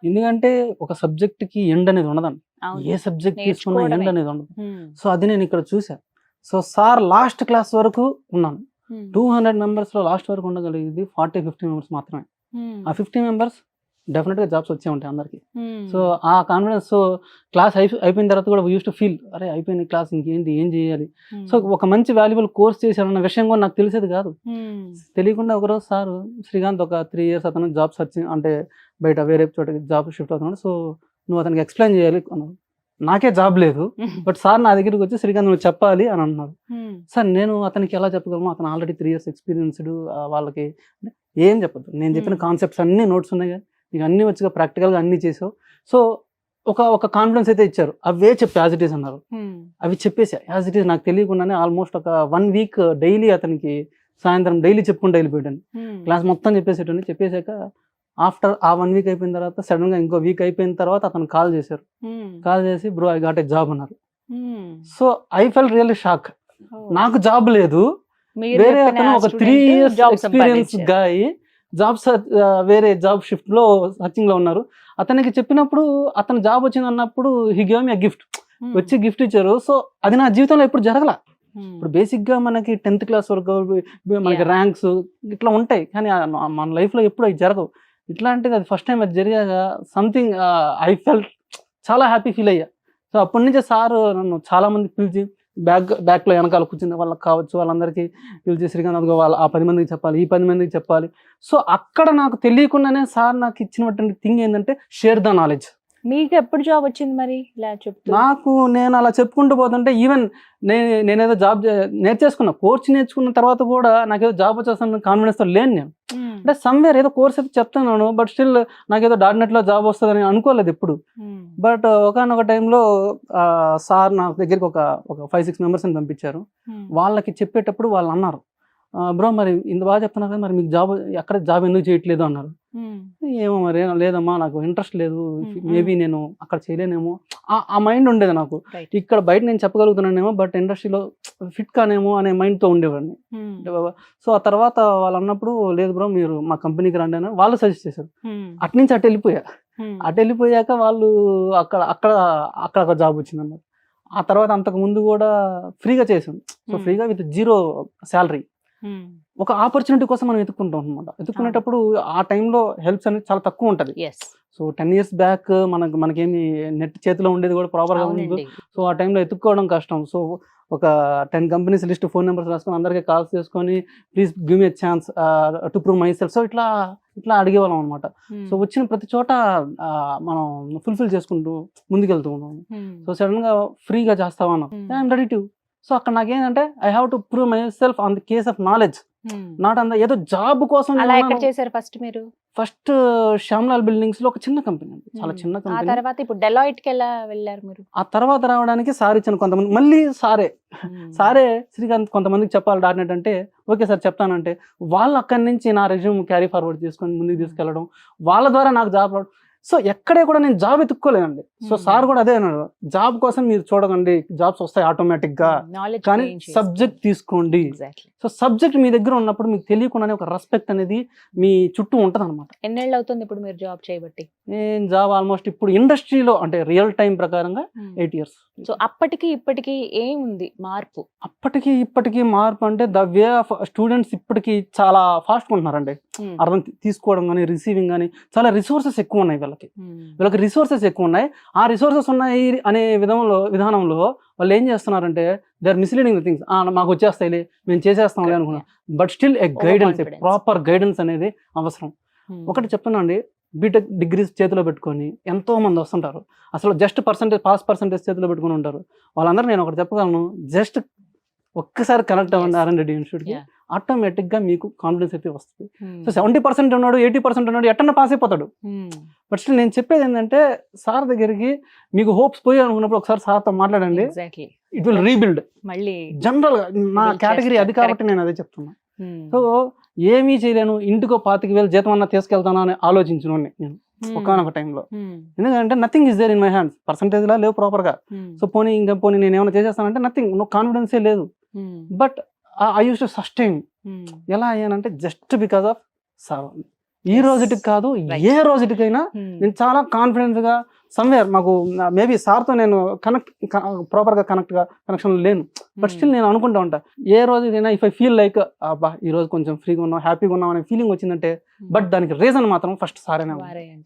ఎందుకంటే ఒక సబ్జెక్ట్‌కి ఎండ్ అనేది ఉండదండి. అవును. ఏ సబ్జెక్ట్ తీసుకున్నా ఎండ్ నేర్చుకోవడమే. అనేది ఉండదు. హ్మ్. సో, అది నేను ఇక్కడ చూసా. సో, సార్ లాస్ట్ క్లాస్ వరకు ఉన్నాను. హ్మ్. 200 మెంబర్స్‌లో లాస్ట్ వరకు ఉండగలిగేది 40, 50 మెంబర్స్ మాత్రమే. హ్మ్. ఆ 50 మెంబర్స్ డెఫినిట్‌గా జాబ్స్ వచ్చే ఉంటాయి అందరికి. హ్మ్. సో, ఆ కాన్ఫిడెన్స్ క్లాస్ అయిపోయిన తర్వాత కూడా వి యూజ్డ్ టు ఫీల్ అరే! అయిపోయింది క్లాస్ ఇంకేంటి ఏం చేయాలి? సో, హ్మ్. ఒక మంచి వాల్యుబుల్ కోర్స్ చేశానన్న విషయం కూడా నాకు తెలిసేది కాదు. హ్మ్. తెలియకుండా ఒకరోజు సారు శ్రీకాంత్ ఒక 3 ఇయర్స్ అతను జాబ్ సెర్చింగ్ అంటే బయట వేరే చోటకి జాబ్ షిఫ్ట్ అవుతున్నాడు. సో, నువ్వు అతనికి ఎక్స్‌ప్లెయిన్ చేయాలి అన్నారు. నాకే జాబ్ లేదు. బట్ సార్ నా దగ్గరికి వచ్చి శ్రీకాంత్ నువ్వు చెప్పాలి అని అన్నారు. హ్మ్. సార్ నేను అతనికి ఎలా చెప్పగలను? అతను ఆల్రెడీ 3 ఇయర్స్ ఎక్స్‌పీరియన్స్‌డ్ వాళ్ళకి అంటే ఏం చెప్పొద్దు. నేను చెప్పిన కాన్సెప్ట్స్ అన్నీ నోట్స్ ఉన్నాయి కదా! నీకు అన్నీ వచ్చుగా ప్రాక్టికల్‌గా అన్నీ చేసావు. సో, ఒక కాన్ఫిడెన్స్ అయితే ఇచ్చారు. అవే చెప్పు యాజ్ ఇట్ ఈజ్ అన్నారు. హ్మ్. అవి చెప్పేసా. యాజ్ ఇట్ ఈజ్ నాకు తెలియకుండానే ఆల్మోస్ట్ ఒక 1 వీక్ డైలీ అతనికి సాయంత్రం డైలీ చెప్పుకుంటూ వెళ్ళిపోయాను. హ్మ్. క్లాస్ మొత్తం చెప్పేసేటోడిని. చెప్పేసాక ఆఫ్టర్ ఆ 1 వీక్ అయిపోయిన తర్వాత సడెన్‌గా ఇంకో వీక్ అయిపోయిన తర్వాత అతను కాల్ చేశారు. హ్మ్. కాల్ చేసి bro I got a job అన్నారు. Hmm. So, I felt really shock. Oh! నాకు జాబ్ లేదు. మీరు వేరే చెప్పిన అతను ఒక 3 స్టూడెంట్ ఇయర్స్ జాబ్ ఎక్స్‌పీరియన్స్ సంపాదించారు. గాయ్ వేరే జాబ్ షిఫ్ట్‌లో సర్చింగ్‌లో ఉన్నారు. అతనికి చెప్పినప్పుడు అతను జాబ్ వచ్చిందన్నప్పుడు he gave me a gift. Hmm. వచ్చి గిఫ్ట్ ఇచ్చారు. సో, అది నా జీవితంలో ఎప్పుడు జరగల. హ్మ్. ఇప్పుడు బేసిక్‌గా మనకి 10థ్ క్లాస్ వరకు మనకి యాహ్! ర్యాంక్స్ ఇట్లా ఉంటాయి. కానీ మన లైఫ్‌లో ఎప్పుడు అవి జరగవు. ఇట్లాంటిది అది ఫస్ట్ టైమ్ అది జరిగాక సంథింగ్ ఐ ఫెల్ట్ చాలా హ్యాపీ ఫీల్ అయ్యా. సో, అప్పటి నుంచే సారు నన్ను చాలా మందికి పిలిచి బ్యాక్‌లో వెనకాల కూర్చున్న వాళ్ళకి కావచ్చు, వాళ్ళందరికీ పిలిచి శ్రీకాంత్ అదిగో ఆ 10 మందికి చెప్పాలి, ఈ 10 మందికి చెప్పాలి. సో, అక్కడ నాకు తెలియకుండానే సార్ నాకు ఇచ్చినటువంటి థింగ్ ఏందంటే షేర్ ద నాలెడ్జ్. మీకు ఎప్పుడు జాబ్ వచ్చింది మరి ఇలా చెప్తూ? నేను అలా చెప్పుకుంటూ పోతుంటే ఈవెన్ నేనేదో జాబ్ నేర్చేసుకున్నా. కోర్స్ నేర్చుకున్న తర్వాత కూడా నాకేదో జాబ్ వచ్చేస్తుందన్న కాన్ఫిడెన్స్‌తో లేను నేను. హ్మ్. అంటే సమ్‌వేర్ ఏదో కోర్స్ అయితే చెప్తున్నాను. బట్ స్టిల్ నాకేదో డాట్‌నెట్‌లో జాబ్ వస్తదని అనుకోలేదు ఎప్పుడు. హ్మ్. బట్ ఒకానొక టైంలో సార్ నా దగ్గరికి ఒక 5, 6 మెంబర్స్‌ని పంపించారు. హ్మ్. వాళ్ళకి చెప్పేటప్పుడు వాళ్ళన్నారు, బ్రో మరి ఇంత బాగా చెప్తున్నారు కదా! మరి మీకు ఎక్కడ జాబ్ ఎందుకు చేయట్లేదు అన్నారు. హ్మ్. ఏమో మరి లేదమ్మా నాకు ఇంట్రెస్ట్ లేదు. హ్మ్. మేబీ నేను అక్కడ చేయలేనేమో. ఆ మైండ్ ఉండేది నాకు. రైట్. ఇక్కడ బయట నేను చెప్పగలుగుతున్నానేమో బట్ ఇండస్ట్రీలో ఫిట్ కానేమో అనే మైండ్‌తో ఉండేవాడిని. హ్మ్. అంటే సో, ఆ తర్వాత వాళ్ళన్నప్పుడు లేదు బ్రో మీరు మా కంపెనీకి రండి అని వాళ్ళు సజెస్ట్ చేశారు. హ్మ్. అటునుంచి అటెళ్ళిపోయా. హ్మ్. అటెళ్ళిపోయాక వాళ్ళు అక్కడ అక్కడ అక్కడ ఒక జాబ్ వచ్చిందన్నమాట. ఆ తర్వాత అంతకు ముందు గూడా ఫ్రీగా చేశాను. సో, హ్మ్. ఫ్రీగా విత్ జీరో సాలరీ. హ్మ్. ఒక ఆపర్చునిటీ కోసం మనం వెతుక్కుంటాం అనమాట. అవును. వెతుక్కునేటప్పుడు ఆ టైంలో హెల్ప్స్ అనేది చాలా తక్కువుంటది. యెస్. సో, 10 ఇయర్స్ బ్యాక్ మనకేమి నెట్ చేతిలో ఉండేది కూడా ప్రాపర్‌గా ఉండదు. అవునండి. సో, ఆ టైంలో ఎతుక్కోవడం కష్టం. సో, ఒక 10 కంపెనీస్ లిస్ట్ ఫోన్ నంబర్స్ రాసుకొని అందరికి కాల్స్ చేసుకొని please give me a chance to prove my self. So, ఇట్లా అడిగేవాళ్ళం అనమాట. సో, హ్మ్. వచ్చిన ప్రతి చోట మనం ఫుల్‌ఫిల్ చేసుకుంటూ ముందుకెళ్తూ ఉన్నాం. హ్మ్. సో, సడెన్‌గా ఫ్రీగా చేస్తామన్నారు. హ్మ్. I am ready to. So, అక్కడ నాకేంటంటే I have to prove my self on the case of knowledge. హ్మ్. నాట్ ఆన్ ద ఏదో జాబ్ కోసం అలా ఎక్కడ నేనున్నాను. చేశారు ఫస్ట్ మీరు? ఫస్ట్ శ్యామ్‌లాల్ బిల్డింగ్స్‌లో ఒక చిన్న కంపెనీ అండి. చాలా హ్మ్. చిన్న ఆ కంపెనీ. తర్వాత ఇప్పుడు డెలాయిట్‌కి ఎలా వెళ్లారు మీరు? ఆ తర్వాత రావడానికి సార్ ఇచ్చాను కొంతమంది మళ్ళీ సారే. హ్మ్. సారే శ్రీకాంత్ కొంతమందికి చెప్పాలి డాట్‌నెట్ అంటే, ఓకే సార్ చెప్తానంటే, వాళ్ళు అక్కడి నుంచి నా రెజ్యూమ్ క్యారీ ఫార్వర్డ్ చేసుకొని ముందుకు హ్మ్. తీసుకెళ్ళడం. వాళ్ళ ద్వారా నాకు జాబ్ రావడం. సో, ఎక్కడే కూడా నేను జాబ్ వెతుక్కోలేదండి. సో, హ్మ్. సార్ కూడా అదే అన్నాడు. జాబ్ కోసం మీరు చూడకండి. జాబ్స్ వస్తాయి ఆటోమేటిక్‌గా. నాలెడ్జ్ కానీ గెయిన్ చేసుకోండి. సబ్జెక్ట్ తీసుకోండి. ఎగ్జాక్ట్‌లీ. సో, సబ్జెక్ట్ మీ దగ్గర ఉన్నప్పుడు మీకు తెలియకుండానే ఒక రెస్పెక్ట్ అనేది మీ చుట్టూ ఉంటదనమాట. ఎన్నేళ్ళు అవుతుంది ఇప్పుడు మీరు జాబ్ చేయబట్టి? నేను జాబ్ ఆల్మోస్ట్ ఇప్పుడు ఇండస్ట్రీలో అంటే రియల్ టైమ్ ప్రకారంగా హ్మ్. 8 ఇయర్స్. సో అప్పటికి ఇప్పటికి ఏముంది మార్పు? అప్పటికి ఇప్పటికి మార్పు అంటే ద వే ఆఫ్ స్టూడెంట్స్ ఇప్పటికి చాలా ఫాస్ట్‌గా ఉంటున్నారండి. హ్మ్. అర్థం తీసుకోవడం గాని, రిసీవింగ్ గాని చాలా రిసోర్సెస్ ఎక్కువ ఉన్నాయి వీళ్ళకి. హ్మ్. వీళ్ళకి రిసోర్సెస్ ఎక్కువ ఉన్నాయి. ఆ రిసోర్సెస్ ఉన్నాయి అనే విధానంలో వాళ్ళు ఏం చేస్తున్నారంటే they are misleading the things. మాకు వచ్చేస్తాయిలే, మేము చేసేస్తాంలే అనుకున్నాం. But still over guidance, confidence. Proper guidance అనేది అవసరం. హ్మ్. ఒకటి చెప్తున్నానండి. బీటెక్ డిగ్రీస్ చేతిలో పెట్టుకొని ఎంతోమంది వస్తుంటారు. అసలు జస్ట్ పాస్ పర్సెంటేజ్ చేతిలో పెట్టుకొని ఉంటారు. వాళ్ళందరూ నేను ఒకటి చెప్పగలను. జస్ట్ ఒక్కసారి కనెక్ట్ అవ్వండి Yes. ఆర్&డి ఇన్‌స్టిట్యూట్‌కి. Yeah. ఆటోమేటిక్‌గా మీకు కాన్ఫిడెన్స్ అయితే వస్తది. Hmm. సో, 70% ఉన్నాడు, 80% ఉన్నాడు ఎట్టన్నా పాస్ అయిపోతాడు. Hmm. బట్ స్టిల్ నేను చెప్పేదేంటంటే సార్ దగ్గరికి మీకు హోప్స్ పోయాయి అనుకున్నప్పుడు ఒకసారి సార్‌తో మాట్లాడండి. Exactly. It will rebuild. మళ్ళీ జనరల్‌గా నా Build కేటగిరీ అది చేస్తారు. కాబట్టి Correct. నేను అదే చెప్తున్నా. Hmm. సో, ఏమీ చేయలేను. ఇంటికో 25,000 జీతం అన్నా తీసుకెళ్తానా అని ఆలోచించినోడిని నేను Hmm. ఒకానొక టైంలో. Hmm. ఎందుకంటే nothing is there in my hands. పర్సెంటేజ్‌లా లేవు ప్రాపర్‌గా. Hmm. సో, పోనీ నేనేమైనా చేసేస్తానంటే నథింగ్. నో కాన్ఫిడెన్సే లేదు. Hmm. But I used to sustain. Hmm. ఎలా అయ్యానంటే జస్ట్ బికాస్ ఆఫ్ ఈ రోజుటికి కాదు, Right. ఏ రోజుటికైనా నేను చాలా కాన్ఫిడెన్స్ గా సమ్వేర్ మాకు మేబీ సార్తో నేను ప్రాపర్గా కనెక్షన్ లేను, బట్ స్టిల్ నేను అనుకుంటా ఉంటా ఏ రోజుకైనా ఇఫ్ ఐ ఫీల్ లైక్ అబ్బా ఈ రోజు కొంచెం ఫ్రీగా ఉన్నాం హ్యాపీగా ఉన్నాం అనే ఫీలింగ్ వచ్చిందంటే బట్ దానికి రీజన్ మాత్రం ఫస్ట్ సారేనా. వారే అని